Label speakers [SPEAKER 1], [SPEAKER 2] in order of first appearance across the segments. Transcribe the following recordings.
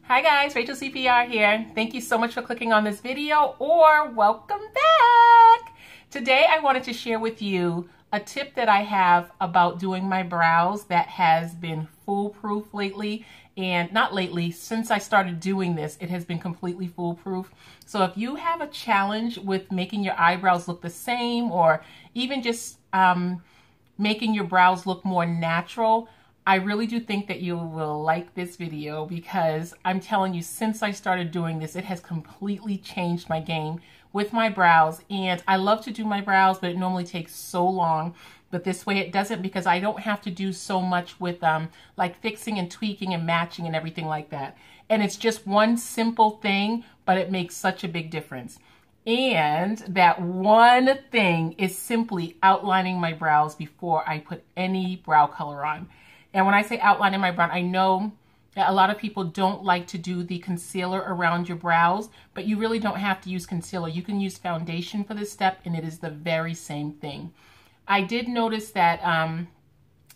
[SPEAKER 1] Hi guys, Rachel CPR here. Thank you so much for clicking on this video, or welcome back. Today I wanted to share with you a tip that I have about doing my brows that has been foolproof lately. And not lately, since I started doing this, it has been completely foolproof. So if you have a challenge with making your eyebrows look the same, or even just making your brows look more natural, I really do think that you will like this video, because I'm telling you, since I started doing this, it has completely changed my game with my brows. And I love to do my brows, but it normally takes so long. But this way it doesn't, because I don't have to do so much with like fixing and tweaking and matching and everything like that. And it's just one simple thing, but it makes such a big difference. And that one thing is simply outlining my brows before I put any brow color on. And when I say outlining my brow, I know that a lot of people don't like to do the concealer around your brows, but you really don't have to use concealer. You can use foundation for this step, and it is the very same thing. I did notice that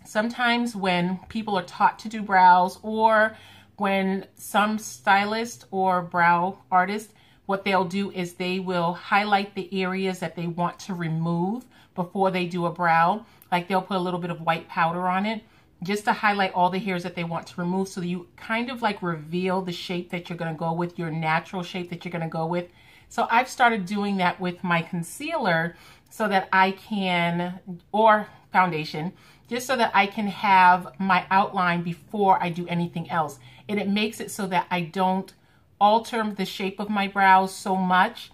[SPEAKER 1] sometimes when people are taught to do brows, or when some stylist or brow artist, what they'll do is they will highlight the areas that they want to remove before they do a brow. Like they'll put a little bit of white powder on it, just to highlight all the hairs that they want to remove, so that you kind of like reveal the shape that you're going to go with, your natural shape that you're going to go with. So I've started doing that with my concealer, so that I can, or foundation, just so that I can have my outline before I do anything else. And it makes it so that I don't alter the shape of my brows so much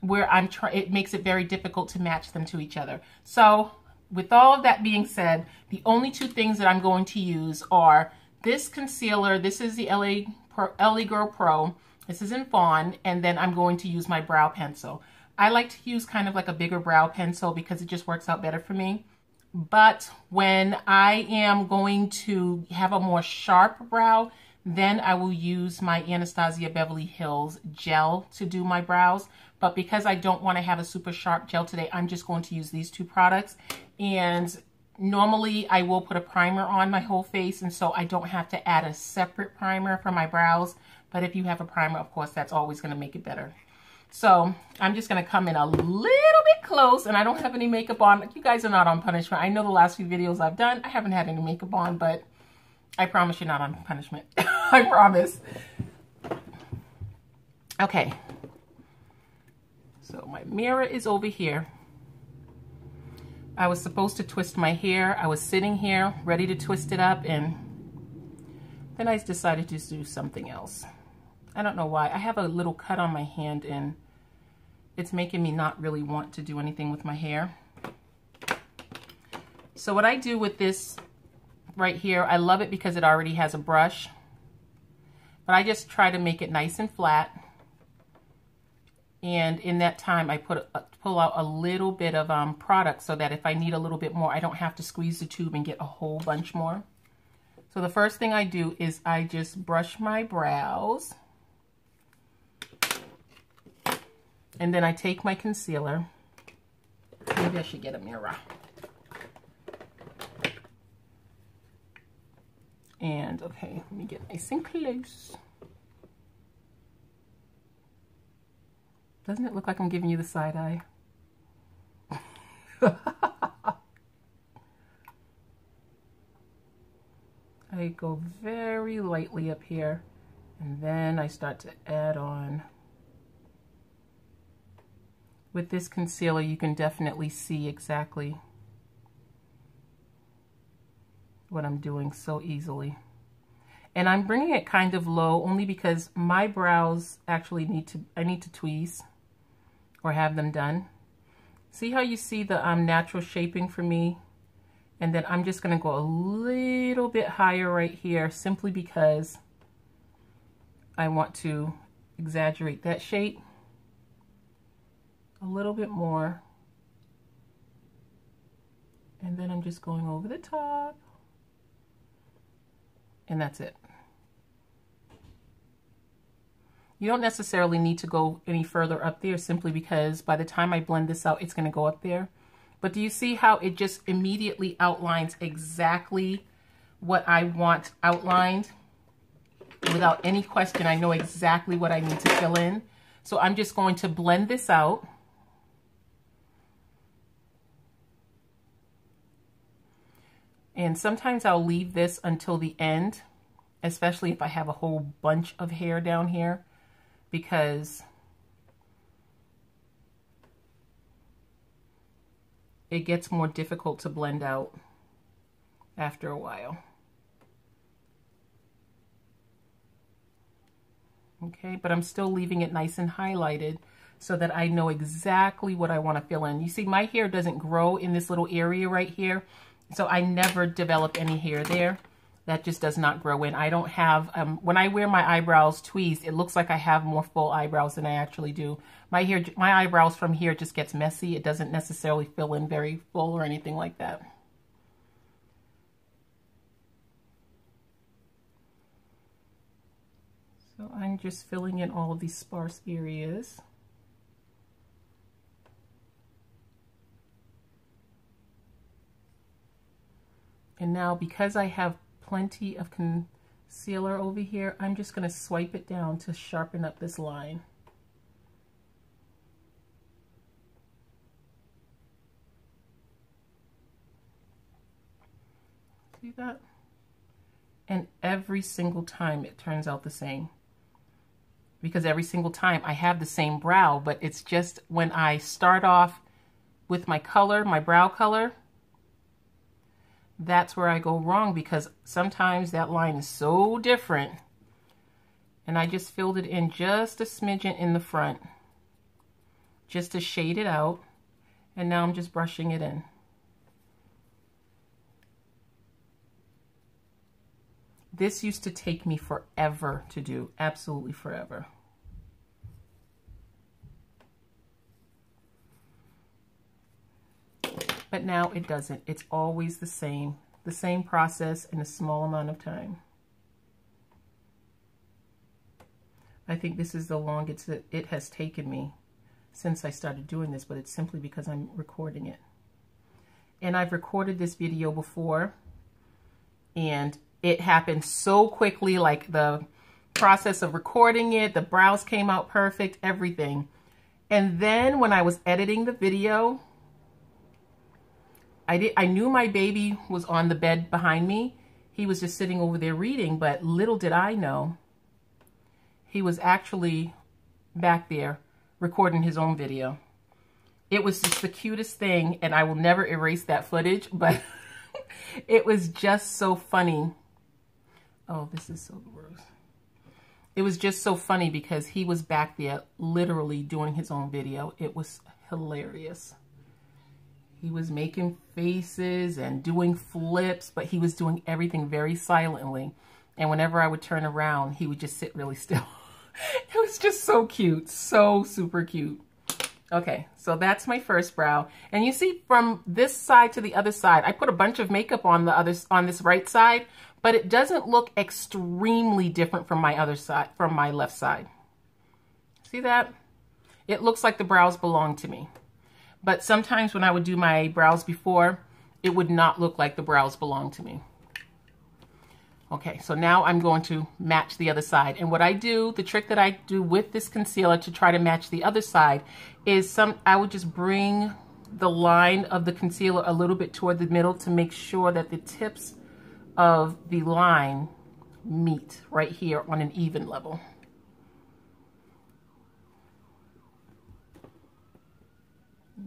[SPEAKER 1] where it makes it very difficult to match them to each other. So with all of that being said, the only two things that I'm going to use are this concealer. This is the LA Girl Pro. This is in Fawn. And then I'm going to use my brow pencil. I like to use kind of like a bigger brow pencil because it just works out better for me. But when I am going to have a more sharp brow, then I will use my Anastasia Beverly Hills gel to do my brows. But because I don't want to have a super sharp gel today, I'm just going to use these two products. And normally I will put a primer on my whole face, and so I don't have to add a separate primer for my brows. But if you have a primer, of course, that's always going to make it better. So I'm just going to come in a little bit close, and I don't have any makeup on. You guys are not on punishment. I know the last few videos I've done, I haven't had any makeup on, but I promise you're not on punishment. I promise. Okay. So my mirror is over here. I was supposed to twist my hair. I was sitting here ready to twist it up, and then I decided to do something else. I don't know why. I have a little cut on my hand, and it's making me not really want to do anything with my hair. So what I do with this right here, I love it because it already has a brush, but I just try to make it nice and flat. And in that time, I pull out a little bit of product, so that if I need a little bit more, I don't have to squeeze the tube and get a whole bunch more. So the first thing I do is I just brush my brows. And then I take my concealer. Maybe I should get a mirror. And okay, let me get nice and close. Doesn't it look like I'm giving you the side eye? I go very lightly up here, and then I start to add on. With this concealer, you can definitely see exactly what I'm doing so easily. And I'm bringing it kind of low only because my brows actually I need to tweeze or have them done. See how you see the natural shaping for me? And then I'm just going to go a little bit higher right here, simply because I want to exaggerate that shape a little bit more. And then I'm just going over the top. And that's it. You don't necessarily need to go any further up there, simply because by the time I blend this out, it's going to go up there. But do you see how it just immediately outlines exactly what I want outlined without any question, I know exactly what I need to fill in. So I'm just going to blend this out. And sometimes I'll leave this until the end, especially if I have a whole bunch of hair down here, because it gets more difficult to blend out after a while. Okay, but I'm still leaving it nice and highlighted so that I know exactly what I want to fill in. You see, my hair doesn't grow in this little area right here, so I never develop any hair there. That just does not grow in. I don't have, when I wear my eyebrows tweezed, it looks like I have more full eyebrows than I actually do. My eyebrows from here just gets messy. It doesn't necessarily fill in very full or anything like that. So I'm just filling in all of these sparse areas. And now, because I have plenty of concealer over here, I'm just going to swipe it down to sharpen up this line. See that? And every single time it turns out the same. Because every single time I have the same brow, but it's just when I start off with my color, my brow color, that's where I go wrong, because sometimes that line is so different. And I just filled it in just a smidgen in the front, just to shade it out. And now I'm just brushing it in. This used to take me forever to do, absolutely forever. But now it doesn't. It's always the same process in a small amount of time. I think this is the longest that it has taken me since I started doing this, but it's simply because I'm recording it. And I've recorded this video before, and it happened so quickly, like the process of recording it, the brows came out perfect, everything. And then when I was editing the video, I knew my baby was on the bed behind me. He was just sitting over there reading, but little did I know, he was actually back there recording his own video. It was just the cutest thing, and I will never erase that footage, but it was just so funny. Oh, this is so gross. It was just so funny because he was back there literally doing his own video. It was hilarious. He was making faces and doing flips, but he was doing everything very silently. And whenever I would turn around, he would just sit really still. It was just so cute, so super cute. Okay, so that's my first brow. And you see, from this side to the other side, I put a bunch of makeup on this right side, but it doesn't look extremely different from my other side, from my left side. See that? It looks like the brows belong to me. But sometimes when I would do my brows before, it would not look like the brows belong to me. Okay, so now I'm going to match the other side. And what I do, the trick that I do with this concealer to try to match the other side is I would just bring the line of the concealer a little bit toward the middle to make sure that the tips of the line meet right here on an even level.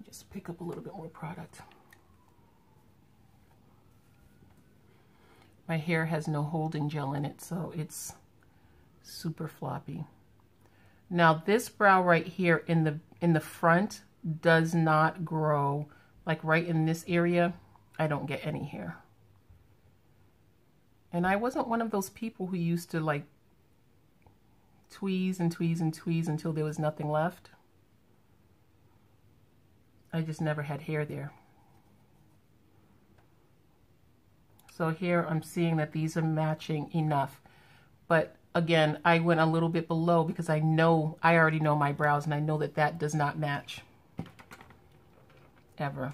[SPEAKER 1] Just pick up a little bit more product. My hair has no holding gel in it, so it's super floppy. Now this brow right here in the front does not grow. Like right in this area, I don't get any hair. And I wasn't one of those people who used to like tweeze and tweeze and tweeze until there was nothing left. I just never had hair there. So here I'm seeing that these are matching enough. But again, I went a little bit below because I already know my brows, and I know that that does not match ever.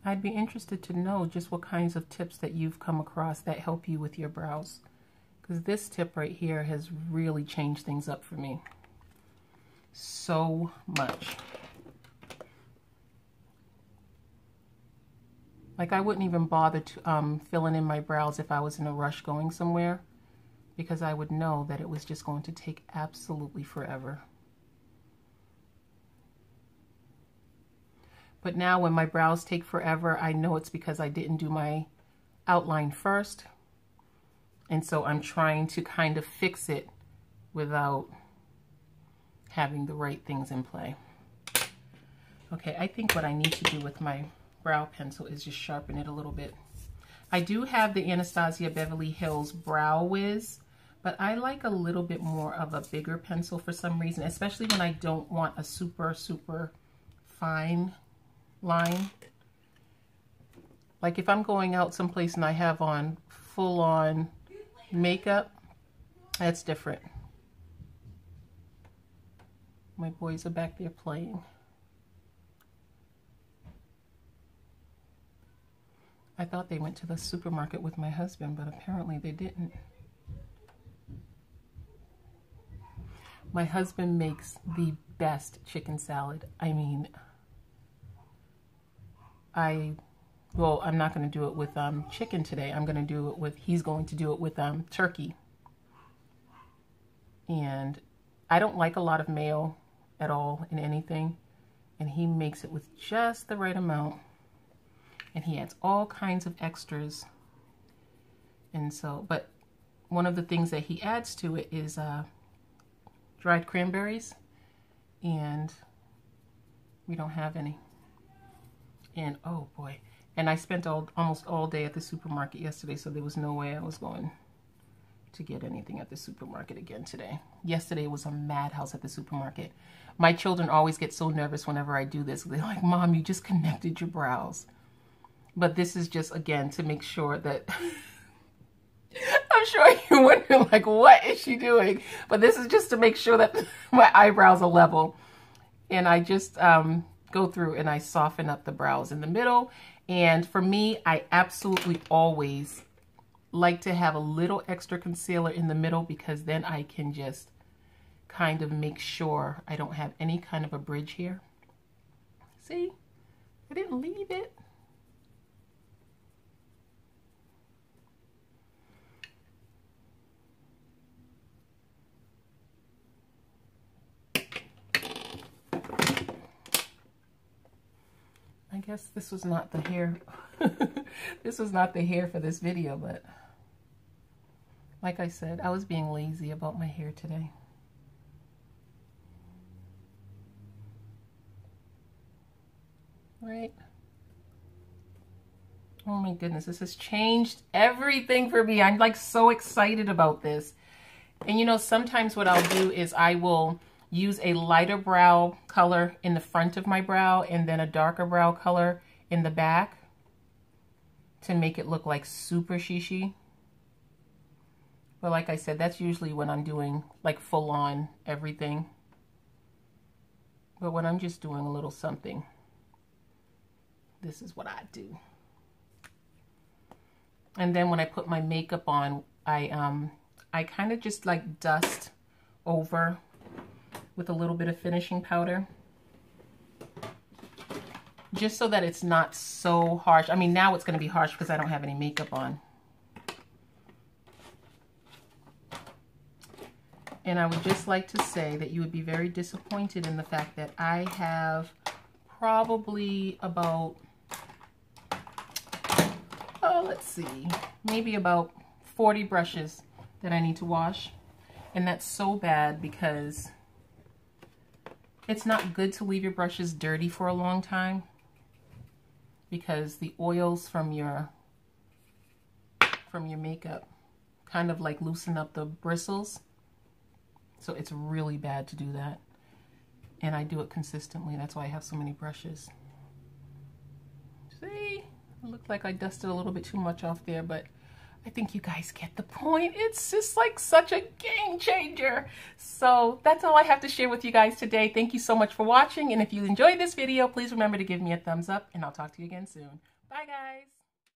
[SPEAKER 1] I'd be interested to know just what kinds of tips that you've come across that help you with your brows. Because this tip right here has really changed things up for me. So much. Like, I wouldn't even bother to, filling in my brows if I was in a rush going somewhere, because I would know that it was just going to take absolutely forever. But now when my brows take forever, I know it's because I didn't do my outline first. And so I'm trying to kind of fix it without having the right things in play. Okay, I think what I need to do with my brow pencil is just sharpen it a little bit. I do have the Anastasia Beverly Hills Brow Wiz, but I like a little bit more of a bigger pencil for some reason, especially when I don't want a super, super fine line. Like if I'm going out someplace and I have on full-on makeup, that's different. My boys are back there playing. I thought they went to the supermarket with my husband, but apparently they didn't. My husband makes the best chicken salad. I mean, well, I'm not going to do it with chicken today. I'm going to do it with, he's going to do it with turkey. And I don't like a lot of mayo at all in anything. And he makes it with just the right amount. And he adds all kinds of extras. And so, but one of the things that he adds to it is dried cranberries. And we don't have any. And oh boy, and I spent almost all day at the supermarket yesterday, so there was no way I was going to get anything at the supermarket again today. Yesterday was a madhouse at the supermarket. My children always get so nervous whenever I do this. They're like, Mom, you just connected your brows. But this is just, again, to make sure that... I'm sure you're wondering, like, what is she doing? But this is just to make sure that my eyebrows are level. And I just... go through and I soften up the brows in the middle. And for me, I absolutely always like to have a little extra concealer in the middle, because then I can just kind of make sure I don't have any kind of a bridge here. See, I didn't leave it. I guess this was not the hair. This was not the hair for this video, but like I said, I was being lazy about my hair today. Right? Oh my goodness, this has changed everything for me. I'm like so excited about this. And you know, sometimes what I'll do is I will use a lighter brow color in the front of my brow and then a darker brow color in the back to make it look like super shishi. But like I said, that's usually when I'm doing like full on everything. But when I'm just doing a little something, this is what I do. And then when I put my makeup on, I kind of just like dust over with a little bit of finishing powder, just so that it's not so harsh. I mean, now it's going to be harsh because I don't have any makeup on. And I would just like to say that you would be very disappointed in the fact that I have probably about, let's see, maybe about 40 brushes that I need to wash. And that's so bad because it's not good to leave your brushes dirty for a long time, because the oils from your makeup kind of like loosen up the bristles. So it's really bad to do that. And I do it consistently. That's why I have so many brushes. See? It looked like I dusted a little bit too much off there, but I think you guys get the point. It's just like such a game changer. So that's all I have to share with you guys today. Thank you so much for watching. And if you enjoyed this video, please remember to give me a thumbs up, and I'll talk to you again soon. Bye, guys.